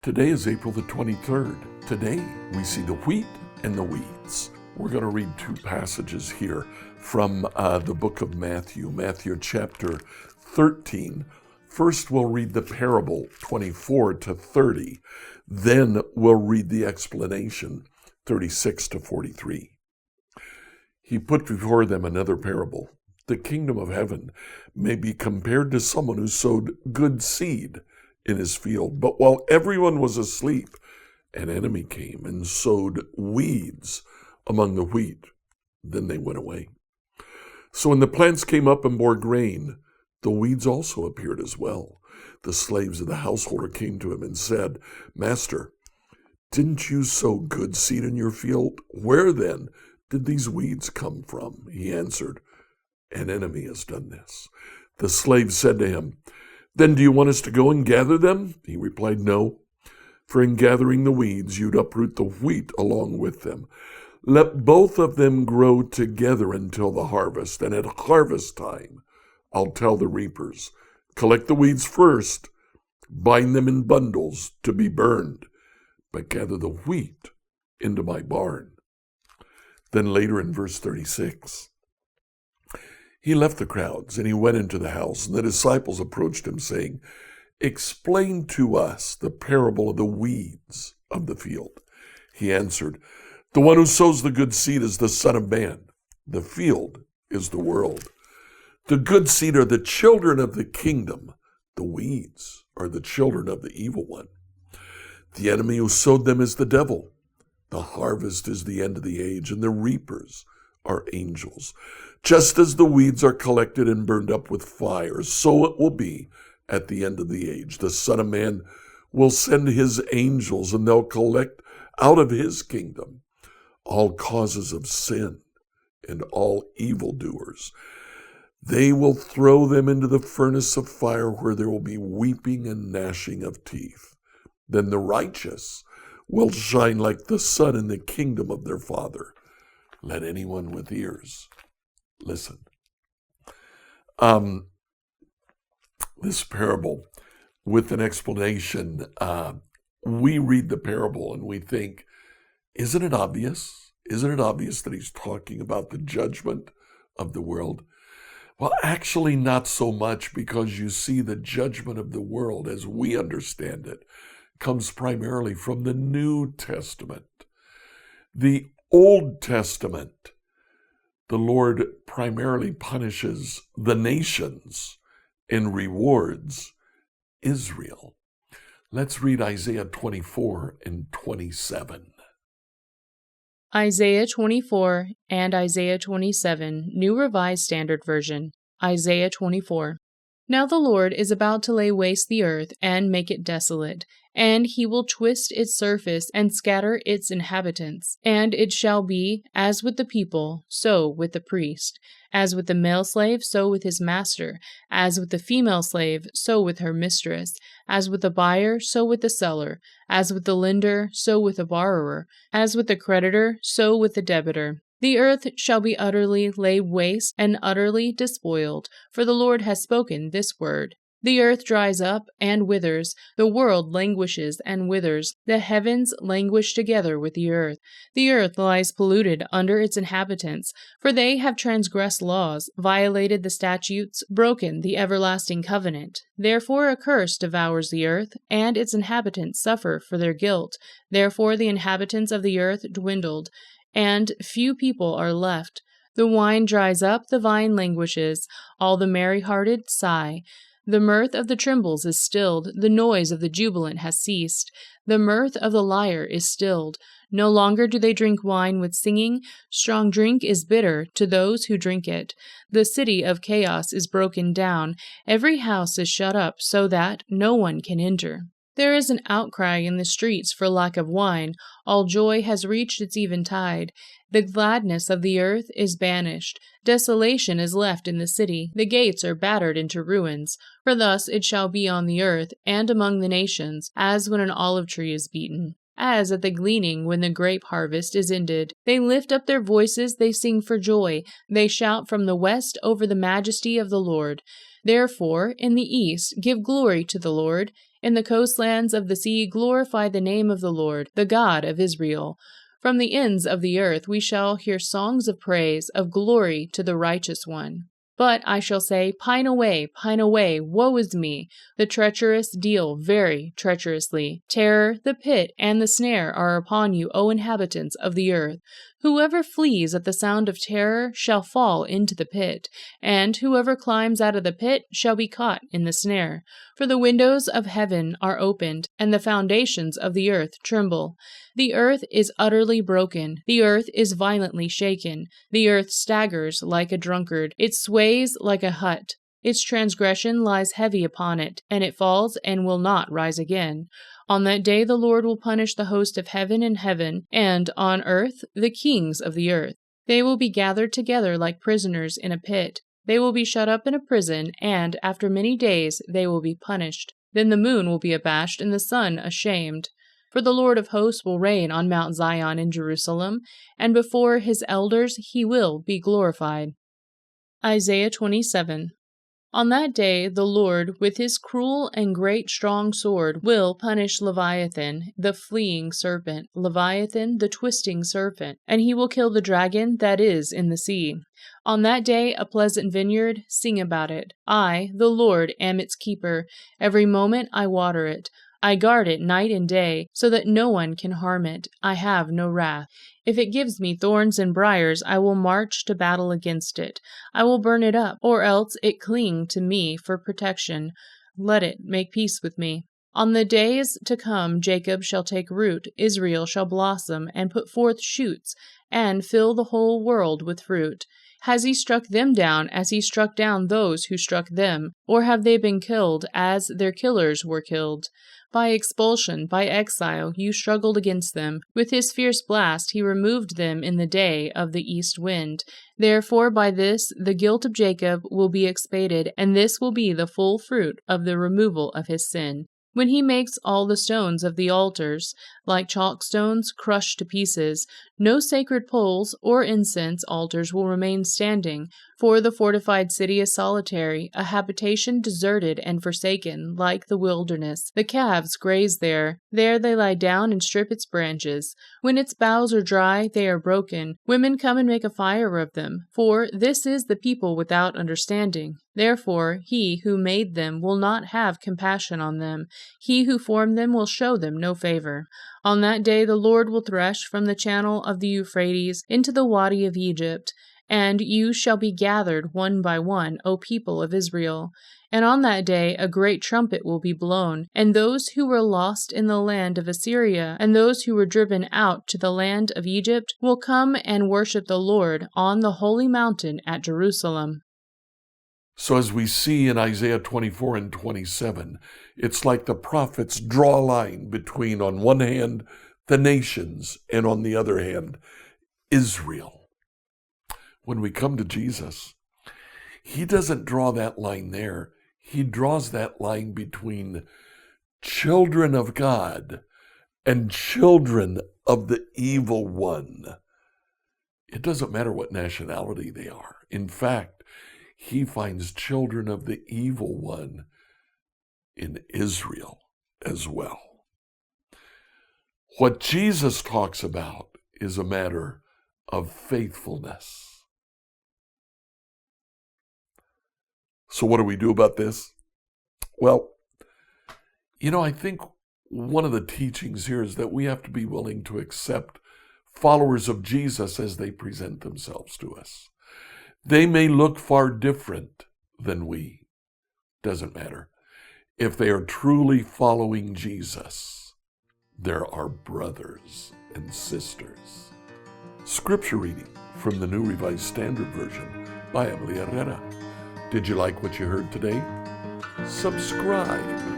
Today is April the 23rd. Today we see the wheat and the weeds. We're going to read two passages here from the book of Matthew, Matthew chapter 13. First we'll read the parable, 24 to 30. Then we'll read the explanation, 36 to 43. He put before them another parable. The kingdom of heaven may be compared to someone who sowed good seed in his field. But while everyone was asleep, an enemy came and sowed weeds among the wheat. Then they went away. So when the plants came up and bore grain, the weeds also appeared as well. The slaves of the householder came to him and said, "Master, didn't you sow good seed in your field? Where then did these weeds come from?" He answered, "An enemy has done this." The slave said to him, "Then do you want us to go and gather them?" He replied, "No, for in gathering the weeds, you'd uproot the wheat along with them. Let both of them grow together until the harvest, and at harvest time, I'll tell the reapers, collect the weeds first, bind them in bundles to be burned, but gather the wheat into my barn." Then later in verse 36, he left the crowds and he went into the house, and the disciples approached him saying, "Explain to us the parable of the weeds of the field." He answered, "The one who sows the good seed is the Son of Man. The field is the world. The good seed are the children of the kingdom. The weeds are the children of the evil one. The enemy who sowed them is the devil. The harvest is the end of the age, and the reapers are angels. Just as the weeds are collected and burned up with fire, so it will be at the end of the age. The Son of Man will send his angels, and they'll collect out of his kingdom all causes of sin and all evildoers. They will throw them into the furnace of fire, where there will be weeping and gnashing of teeth. Then the righteous will shine like the sun in the kingdom of their Father. Let anyone with ears listen." This parable with an explanation, we read the parable and we think, isn't it obvious? Isn't it obvious that he's talking about the judgment of the world? Well, actually not so much, because you see the judgment of the world as we understand it comes primarily from the New Testament. The Old Testament, the Lord primarily punishes the nations and rewards Israel. Let's read Isaiah 24 and 27. Isaiah 24 and Isaiah 27, New Revised Standard Version. Isaiah 24. Now the Lord is about to lay waste the earth and make it desolate, and he will twist its surface and scatter its inhabitants. And it shall be, as with the people, so with the priest, as with the male slave, so with his master, as with the female slave, so with her mistress, as with the buyer, so with the seller, as with the lender, so with the borrower, as with the creditor, so with the debitor. The earth shall be utterly laid waste and utterly despoiled, for the Lord has spoken this word. The earth dries up and withers, the world languishes and withers, the heavens languish together with the earth. The earth lies polluted under its inhabitants, for they have transgressed laws, violated the statutes, broken the everlasting covenant. Therefore a curse devours the earth, and its inhabitants suffer for their guilt. Therefore the inhabitants of the earth dwindled, and few people are left. The wine dries up, the vine languishes, all the merry-hearted sigh. The mirth of the trembles is stilled, the noise of the jubilant has ceased. The mirth of the lyre is stilled. No longer do they drink wine with singing. Strong drink is bitter to those who drink it. The city of chaos is broken down. Every house is shut up so that no one can enter. There is an outcry in the streets for lack of wine. All joy has reached its eventide. The gladness of the earth is banished. Desolation is left in the city. The gates are battered into ruins. For thus it shall be on the earth and among the nations, as when an olive tree is beaten, as at the gleaning when the grape harvest is ended. They lift up their voices, they sing for joy. They shout from the west over the majesty of the Lord. Therefore, in the east, give glory to the Lord. In the coastlands of the sea glorify the name of the Lord, the God of Israel. From the ends of the earth we shall hear songs of praise, of glory to the righteous one. But I shall say, pine away, woe is me! The treacherous deal very treacherously. Terror, the pit, and the snare are upon you, O inhabitants of the earth. Whoever flees at the sound of terror shall fall into the pit, and whoever climbs out of the pit shall be caught in the snare. For the windows of heaven are opened, and the foundations of the earth tremble. The earth is utterly broken, the earth is violently shaken, the earth staggers like a drunkard, it sways like a hut. Its transgression lies heavy upon it, and it falls and will not rise again. On that day the Lord will punish the host of heaven, and on earth the kings of the earth. They will be gathered together like prisoners in a pit. They will be shut up in a prison, and after many days they will be punished. Then the moon will be abashed, and the sun ashamed. For the Lord of hosts will reign on Mount Zion in Jerusalem, and before his elders he will be glorified. Isaiah 27. On that day the Lord, with his cruel and great strong sword, will punish Leviathan, the fleeing serpent, Leviathan, the twisting serpent, and he will kill the dragon that is in the sea. On that day a pleasant vineyard, sing about it. I, the Lord, am its keeper. Every moment I water it. I guard it night and day, so that no one can harm it. I have no wrath. If it gives me thorns and briars, I will march to battle against it. I will burn it up, or else it cling to me for protection. Let it make peace with me. On the days to come Jacob shall take root, Israel shall blossom, and put forth shoots, and fill the whole world with fruit. Has he struck them down as he struck down those who struck them? Or have they been killed as their killers were killed? By expulsion, by exile, you struggled against them. With his fierce blast he removed them in the day of the east wind. Therefore by this the guilt of Jacob will be expiated, and this will be the full fruit of the removal of his sin. When he makes all the stones of the altars, like chalk stones, crushed to pieces, no sacred poles or incense altars will remain standing, for the fortified city is solitary, a habitation deserted and forsaken, like the wilderness. The calves graze there. There they lie down and strip its branches. When its boughs are dry, they are broken. Women come and make a fire of them, for this is the people without understanding. Therefore he who made them will not have compassion on them. He who formed them will show them no favor. On that day the Lord will thresh from the channel of the Euphrates into the Wadi of Egypt, and you shall be gathered one by one, O people of Israel. And on that day a great trumpet will be blown, and those who were lost in the land of Assyria, and those who were driven out to the land of Egypt, will come and worship the Lord on the holy mountain at Jerusalem. So as we see in Isaiah 24 and 27, it's like the prophets draw a line between, on one hand, the nations, and on the other hand, Israel. When we come to Jesus, he doesn't draw that line there. He draws that line between children of God and children of the evil one. It doesn't matter what nationality they are. In fact, he finds children of the evil one in Israel as well. What Jesus talks about is a matter of faithfulness. So what do we do about this? Well, I think one of the teachings here is that we have to be willing to accept followers of Jesus as they present themselves to us. They may look far different than we. Doesn't matter. If they are truly following Jesus, they're our brothers and sisters. Scripture reading from the New Revised Standard Version by Emily Herrera. Did you like what you heard today? Subscribe